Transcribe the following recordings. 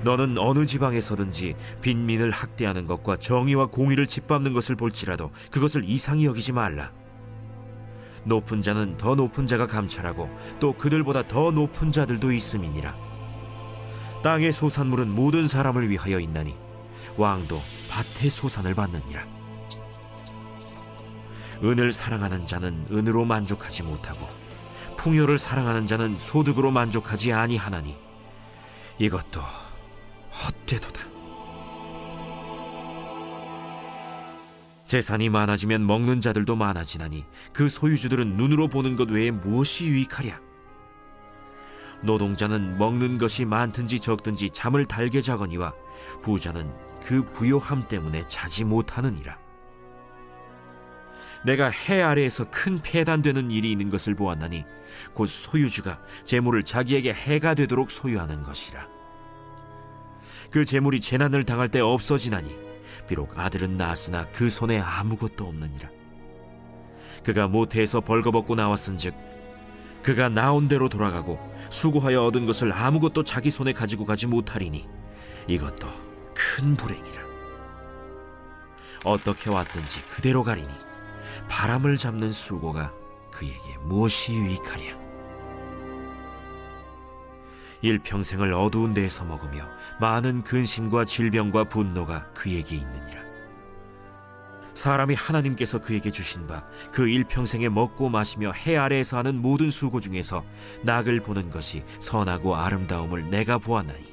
너는 어느 지방에서든지 빈민을 학대하는 것과 정의와 공의를 짓밟는 것을 볼지라도 그것을 이상히 여기지 말라. 높은 자는 더 높은 자가 감찰하고 또 그들보다 더 높은 자들도 있음이니라. 땅의 소산물은 모든 사람을 위하여 있나니 왕도 밭의 소산을 받느니라. 은을 사랑하는 자는 은으로 만족하지 못하고 풍요를 사랑하는 자는 소득으로 만족하지 아니하나니 이것도 헛되도다. 재산이 많아지면 먹는 자들도 많아지나니 그 소유주들은 눈으로 보는 것 외에 무엇이 유익하랴? 노동자는 먹는 것이 많든지 적든지 잠을 달게 자거니와 부자는 그 부요함 때문에 자지 못하느니라. 내가 해 아래에서 큰 폐단되는 일이 있는 것을 보았나니 곧 소유주가 재물을 자기에게 해가 되도록 소유하는 것이라. 그 재물이 재난을 당할 때 없어지나니 비록 아들은 낳았으나 그 손에 아무것도 없느니라. 그가 모태에서 벌거벗고 나왔은즉 그가 나온 대로 돌아가고 수고하여 얻은 것을 아무것도 자기 손에 가지고 가지 못하리니 이것도 큰 불행이라. 어떻게 왔든지 그대로 가리니 바람을 잡는 수고가 그에게 무엇이 유익하랴? 일평생을 어두운 데에서 먹으며 많은 근심과 질병과 분노가 그에게 있느니라. 사람이 하나님께서 그에게 주신 바 그 일평생에 먹고 마시며 해 아래에서 하는 모든 수고 중에서 낙을 보는 것이 선하고 아름다움을 내가 보았나니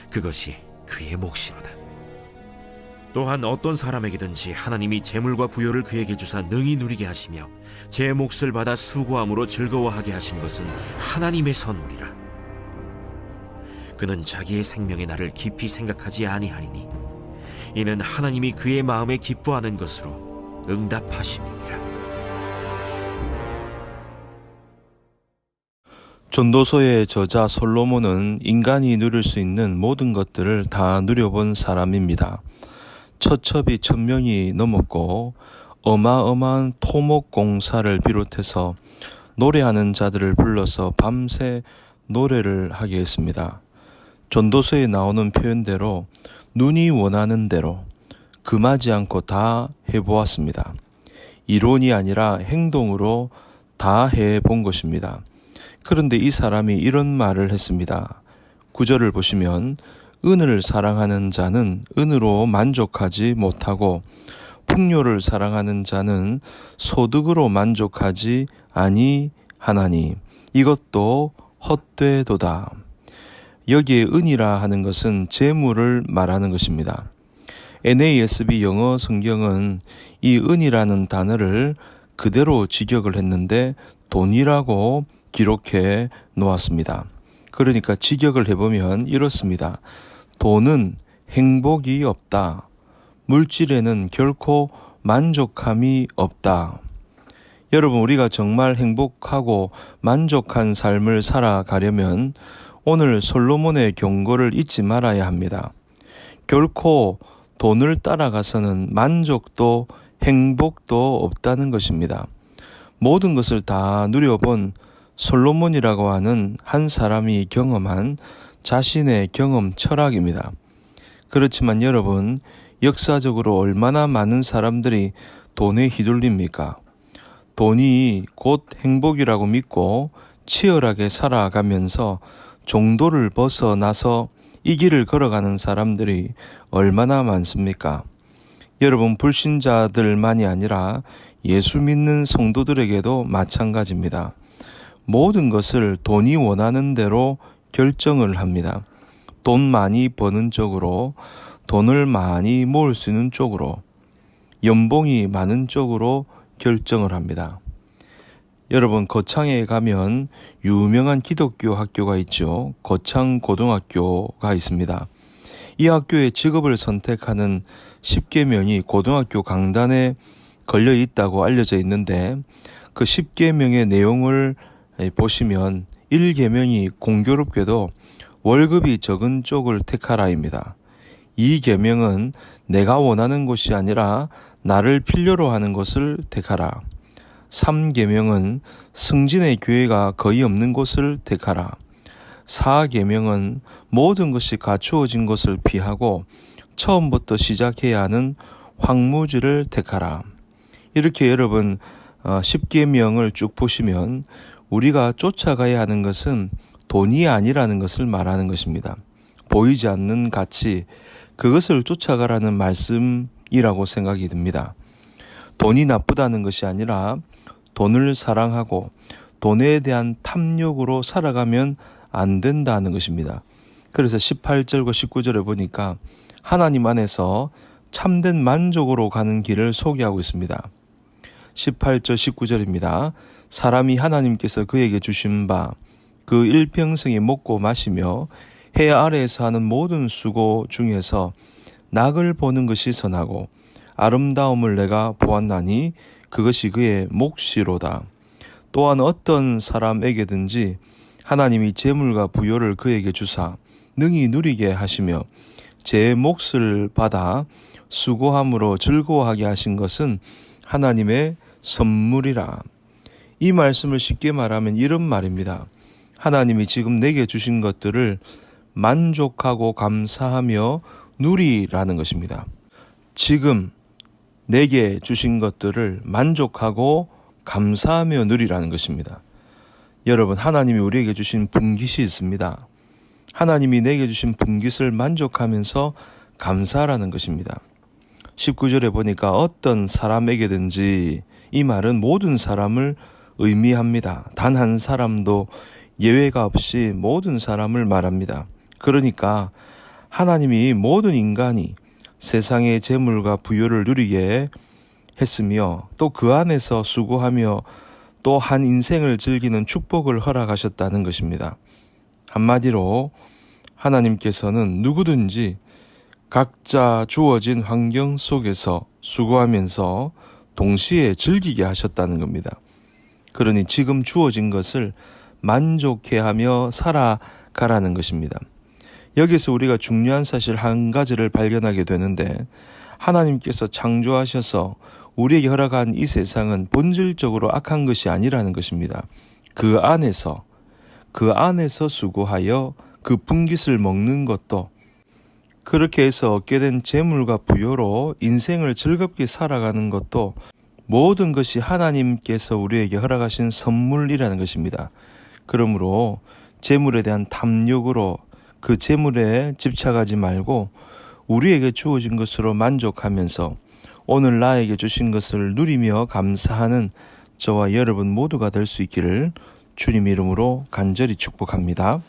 그것이 그의 몫이로다. 또한 어떤 사람에게든지 하나님이 재물과 부요를 그에게 주사 능히 누리게 하시며 제 몫을 받아 수고함으로 즐거워하게 하신 것은 하나님의 선물이라. 그는 자기의 생명의 날을 깊이 생각하지 아니하리니 이는 하나님이 그의 마음에 기뻐하는 것으로 응답하심이니라. 전도서의 저자 솔로몬은 인간이 누릴 수 있는 모든 것들을 다 누려본 사람입니다. 처첩이 1000명이 넘었고 어마어마한 토목 공사를 비롯해서 노래하는 자들을 불러서 밤새 노래를 하게 했습니다. 전도서에 나오는 표현대로 눈이 원하는 대로 금하지 않고 다 해보았습니다. 이론이 아니라 행동으로 다 해본 것입니다. 그런데 이 사람이 이런 말을 했습니다. 9절을 보시면 은을 사랑하는 자는 은으로 만족하지 못하고 풍요를 사랑하는 자는 소득으로 만족하지 아니하나니 이것도 헛되도다. 여기에 은이라 하는 것은 재물을 말하는 것입니다. NASB 영어 성경은 이 은이라는 단어를 그대로 직역을 했는데 돈이라고 기록해 놓았습니다. 그러니까 직역을 해보면 이렇습니다. 돈은 행복이 없다. 물질에는 결코 만족함이 없다. 여러분, 우리가 정말 행복하고 만족한 삶을 살아가려면 오늘 솔로몬의 경고를 잊지 말아야 합니다. 결코 돈을 따라가서는 만족도 행복도 없다는 것입니다. 모든 것을 다 누려본 솔로몬이라고 하는 한 사람이 경험한 자신의 경험 철학입니다. 그렇지만 여러분, 역사적으로 얼마나 많은 사람들이 돈에 휘둘립니까? 돈이 곧 행복이라고 믿고 치열하게 살아가면서 종도를 벗어나서 이 길을 걸어가는 사람들이 얼마나 많습니까? 여러분, 불신자들만이 아니라 예수 믿는 성도들에게도 마찬가지입니다. 모든 것을 돈이 원하는 대로 결정을 합니다. 돈 많이 버는 쪽으로, 돈을 많이 모을 수 있는 쪽으로, 연봉이 많은 쪽으로 결정을 합니다. 여러분, 거창에 가면 유명한 기독교 학교가 있죠. 거창고등학교가 있습니다. 이 학교의 직업을 선택하는 10계명이 고등학교 강단에 걸려 있다고 알려져 있는데 그 10계명의 내용을 보시면 1계명이 공교롭게도 월급이 적은 쪽을 택하라입니다. 2계명은 내가 원하는 것이 아니라 나를 필요로 하는 것을 택하라. 3계명은 승진의 기회가 거의 없는 곳을 택하라. 4계명은 모든 것이 갖추어진 것을 피하고 처음부터 시작해야 하는 황무지를 택하라. 이렇게 여러분 10계명을 쭉 보시면 우리가 쫓아가야 하는 것은 돈이 아니라는 것을 말하는 것입니다. 보이지 않는 가치, 그것을 쫓아가라는 말씀이라고 생각이 듭니다. 돈이 나쁘다는 것이 아니라 돈을 사랑하고 돈에 대한 탐욕으로 살아가면 안 된다는 것입니다. 그래서 18절과 19절에 보니까 하나님 안에서 참된 만족으로 가는 길을 소개하고 있습니다. 18절 19절입니다. 사람이 하나님께서 그에게 주신 바 그 일평생에 먹고 마시며 해 아래에서 하는 모든 수고 중에서 낙을 보는 것이 선하고 아름다움을 내가 보았나니 그것이 그의 몫이로다. 또한 어떤 사람에게든지 하나님이 재물과 부요를 그에게 주사 능히 누리게 하시며 제 몫을 받아 수고함으로 즐거워하게 하신 것은 하나님의 선물이라. 이 말씀을 쉽게 말하면 이런 말입니다. 하나님이 지금 내게 주신 것들을 만족하고 감사하며 누리라는 것입니다. 지금 내게 주신 것들을 만족하고 감사하며 누리라는 것입니다. 여러분, 하나님이 우리에게 주신 분깃이 있습니다. 하나님이 내게 주신 분깃을 만족하면서 감사하라는 것입니다. 19절에 보니까 어떤 사람에게든지, 이 말은 모든 사람을 의미합니다. 단 한 사람도 예외가 없이 모든 사람을 말합니다. 그러니까 하나님이 모든 인간이 세상의 재물과 부요를 누리게 했으며 또 그 안에서 수고하며 또 한 인생을 즐기는 축복을 허락하셨다는 것입니다. 한마디로 하나님께서는 누구든지 각자 주어진 환경 속에서 수고하면서 동시에 즐기게 하셨다는 겁니다. 그러니 지금 주어진 것을 만족해하며 살아가라는 것입니다. 여기서 우리가 중요한 사실 한 가지를 발견하게 되는데, 하나님께서 창조하셔서 우리에게 허락한 이 세상은 본질적으로 악한 것이 아니라는 것입니다. 그 안에서 수고하여 그 분깃을 먹는 것도, 그렇게 해서 얻게 된 재물과 부요로 인생을 즐겁게 살아가는 것도 모든 것이 하나님께서 우리에게 허락하신 선물이라는 것입니다. 그러므로 재물에 대한 탐욕으로 그 재물에 집착하지 말고 우리에게 주어진 것으로 만족하면서 오늘 나에게 주신 것을 누리며 감사하는 저와 여러분 모두가 될 수 있기를 주님 이름으로 간절히 축복합니다.